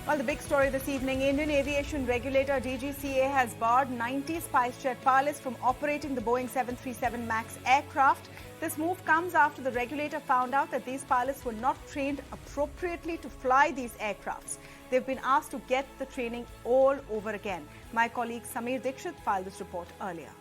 Well, the big story this evening, Indian aviation regulator DGCA has barred 90 Spicejet pilots from operating the Boeing 737 MAX aircraft. This move comes after the regulator found out that these pilots were not trained appropriately to fly these aircrafts. They've been asked to get the training all over again. My colleague Samir Dikshit filed this report earlier.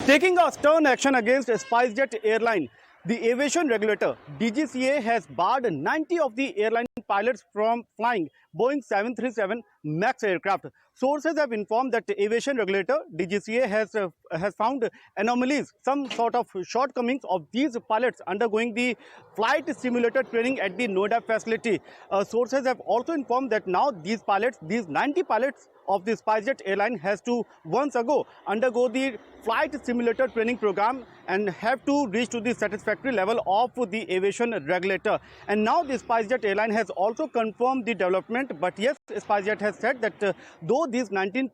Taking a stern action against Spicejet airline, the aviation regulator DGCA has barred 90 of the airline pilots from flying Boeing 737 MAX aircraft. Sources have informed that the aviation regulator DGCA has found anomalies, some sort of shortcomings of these pilots undergoing the flight simulator training at the Noida facility. Sources have also informed that now these 90 pilots of the Spicejet airline has to once ago undergo the flight simulator training program and have to reach to the satisfactory level of the aviation regulator. And now the Spicejet airline has also confirmed the development, but yes, Spicejet has said that though these 90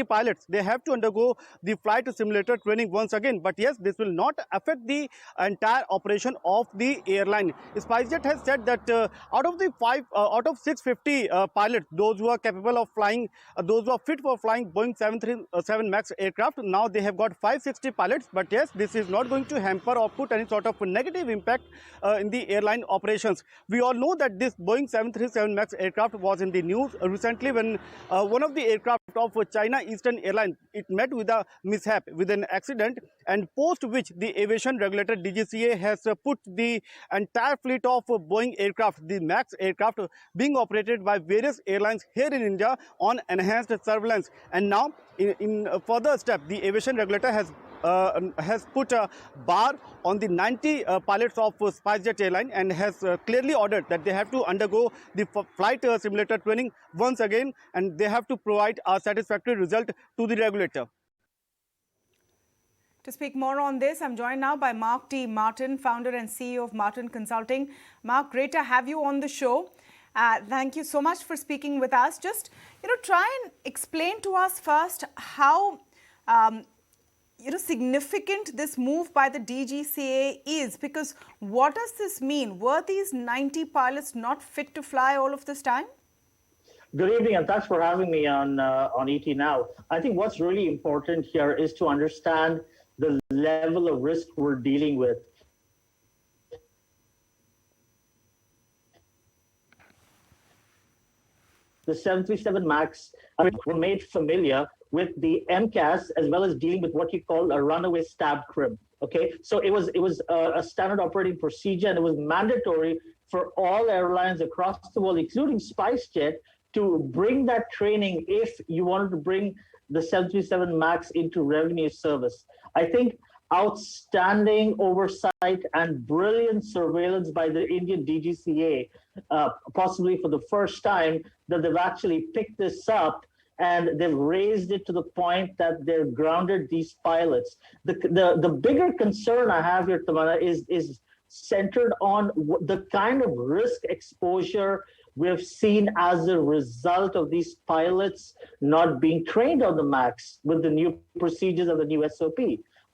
pilots, they have to undergo the flight simulator training once again, but yes, this will not affect the entire operation of the airline. Spicejet has said that out of 650 pilots, those who are capable of flying, those who are fit for flying Boeing 737 MAX aircraft, now they have got 560 pilots, but yes, this is not going to hamper or put any sort of negative impact in the airline operations. We all know that this Boeing 737 MAX aircraft was in the news recently when one of the aircraft of China Eastern Airlines, it met with a mishap, with an accident, and post which the aviation regulator DGCA has put the entire fleet of Boeing aircraft, the MAX aircraft, being operated by various airlines here in India on enhanced surveillance. And now, in a further step, the aviation regulator has put a bar on the 90 pilots of Spicejet airline and has clearly ordered that they have to undergo the flight simulator training once again, and they have to provide a satisfactory result to the regulator. To speak more on this, I'm joined now by Mark T. Martin, founder and CEO of Martin Consulting. Mark, great to have you on the show. Thank you so much for speaking with us. Just, try and explain to us first how, significant this move by the DGCA is, because what does this mean? Were these 90 pilots not fit to fly all of this time? Good evening, and thanks for having me on ET Now. I think what's really important here is to understand the level of risk we're dealing with. The 737 MAX were made familiar with the MCAS as well as dealing with what you call a runaway stab crib. Okay, so it was a standard operating procedure, and it was mandatory for all airlines across the world, including Spicejet, to bring that training if you wanted to bring the 737 MAX into revenue service. I think outstanding oversight and brilliant surveillance by the Indian DGCA, possibly for the first time, that they've actually picked this up and they've raised it to the point that they've grounded these pilots. The bigger concern I have here, Tamana, is centered on the kind of risk exposure we've seen as a result of these pilots not being trained on the MAX with the new procedures of the new SOP.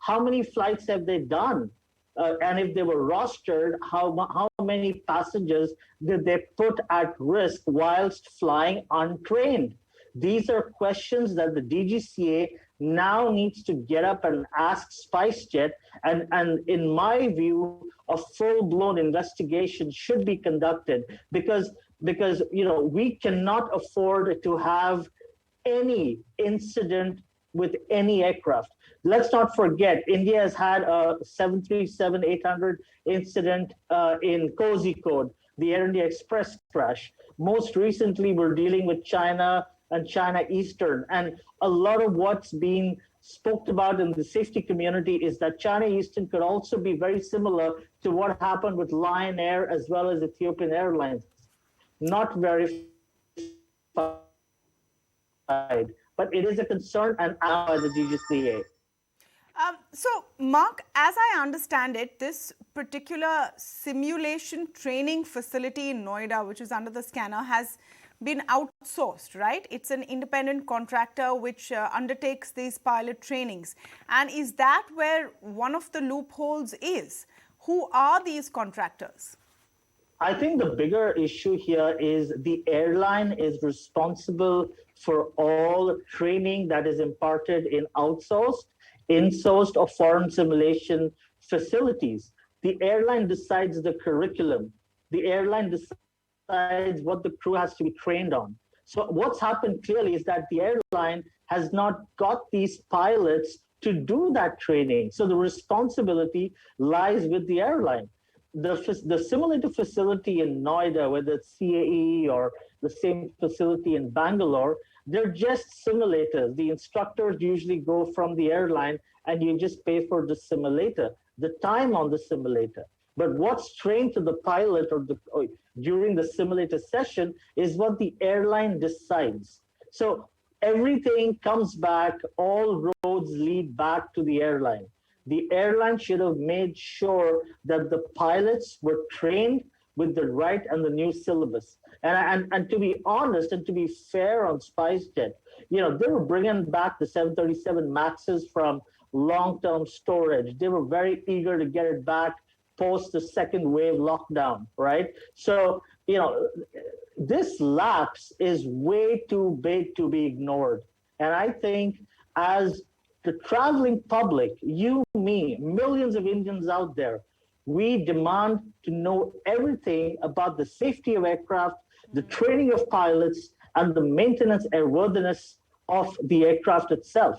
How many flights have they done? And if they were rostered, how many passengers did they put at risk whilst flying untrained? These are questions that the DGCA now needs to get up and ask Spicejet. And in my view, a full-blown investigation should be conducted because we cannot afford to have any incident with any aircraft. Let's not forget, India has had a 737-800 incident in Kozhikode, the Air India Express crash. Most recently, we're dealing with China and China Eastern. And a lot of what's being spoken about in the safety community is that China Eastern could also be very similar to what happened with Lion Air as well as Ethiopian Airlines. Not verified, but it is a concern and by the DGCA. So, Mark, as I understand it, this particular simulation training facility in Noida, which is under the scanner, has been outsourced, right? It's an independent contractor which undertakes these pilot trainings. And is that where one of the loopholes is? Who are these contractors? I think the bigger issue here is the airline is responsible for all training that is imparted in outsourced, insourced, or foreign simulation facilities. The airline decides the curriculum. The airline decides what the crew has to be trained on. So what's happened clearly is that the airline has not got these pilots to do that training. So the responsibility lies with the airline. The simulator facility in Noida, whether it's CAE or the same facility in Bangalore, they're just simulators. The instructors usually go from the airline and you just pay for the simulator, the time on the simulator. But what's trained to the pilot or during the simulator session is what the airline decides. So everything comes back, all roads lead back to the airline. The airline should have made sure that the pilots were trained with the right and the new syllabus. And to be honest and to be fair on Spicejet, they were bringing back the 737 MAXs from long-term storage. They were very eager to get it back post the second wave lockdown, right? So, this lapse is way too big to be ignored. And I think as the traveling public, you, me, millions of Indians out there, we demand to know everything about the safety of aircraft, the training of pilots, and the maintenance airworthiness of the aircraft itself.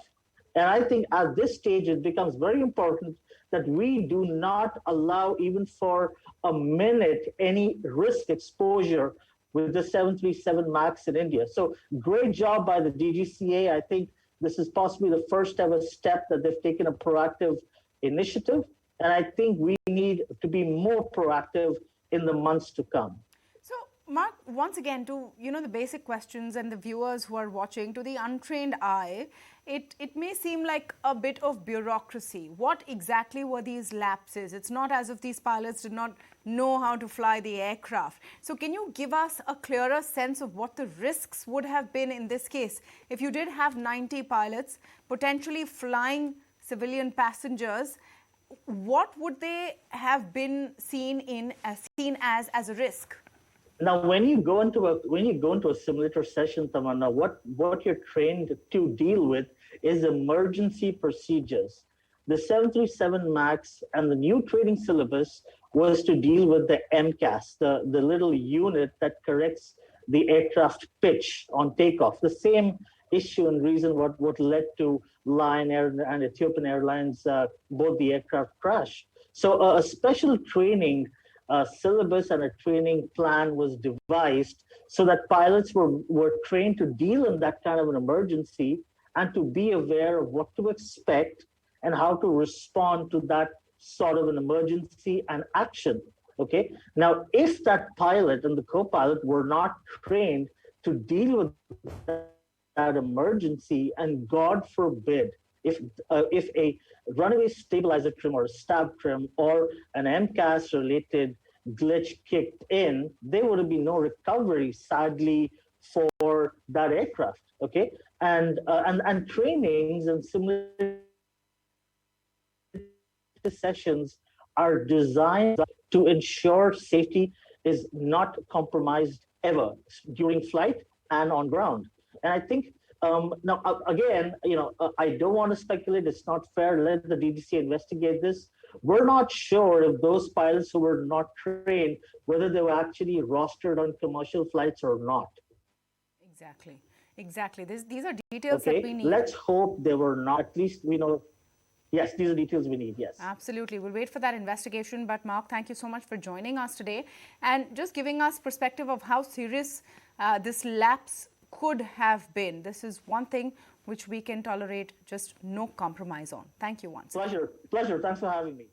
And I think at this stage, it becomes very important that we do not allow even for a minute any risk exposure with the 737 MAX in India. So great job by the DGCA. I think this is possibly the first ever step that they've taken a proactive initiative. And I think we need to be more proactive in the months to come. So, Mark, once again, to the basic questions and the viewers who are watching, to the untrained eye, it may seem like a bit of bureaucracy. What exactly were these lapses? It's not as if these pilots did not know how to fly the aircraft. So can you give us a clearer sense of what the risks would have been in this case? If you did have 90 pilots potentially flying civilian passengers, what would they have been seen as a risk? Now, when you go into a simulator session, Tamanna, what you're trained to deal with is emergency procedures. The 737 MAX and the new training syllabus was to deal with the MCAS, the little unit that corrects the aircraft pitch on takeoff. The same issue and reason what led to Lion Air and Ethiopian Airlines, both the aircraft crash. So a special training syllabus and a training plan was devised so that pilots were trained to deal in that kind of an emergency and to be aware of what to expect and how to respond to that sort of an emergency and action. Okay. Now, if that pilot and the co-pilot were not trained to deal with that emergency, and God forbid, if a runaway stabilizer trim or a stab trim or an MCAS related glitch kicked in, there would be no recovery, sadly, for that aircraft. Okay, and trainings and simulator sessions are designed to ensure safety is not compromised ever during flight and on ground. And I think now, again, I don't want to speculate. It's not fair. Let the DGCA investigate this. We're not sure if those pilots who were not trained, whether they were actually rostered on commercial flights or not. Exactly. These are details okay. that we need. Let's hope they were not. At least we know. Yes, these are details we need, yes. Absolutely. We'll wait for that investigation. But Mark, thank you so much for joining us today and just giving us perspective of how serious this lapse could have been. This is one thing which we can tolerate just no compromise on. Thank you once. Pleasure. Thanks for having me.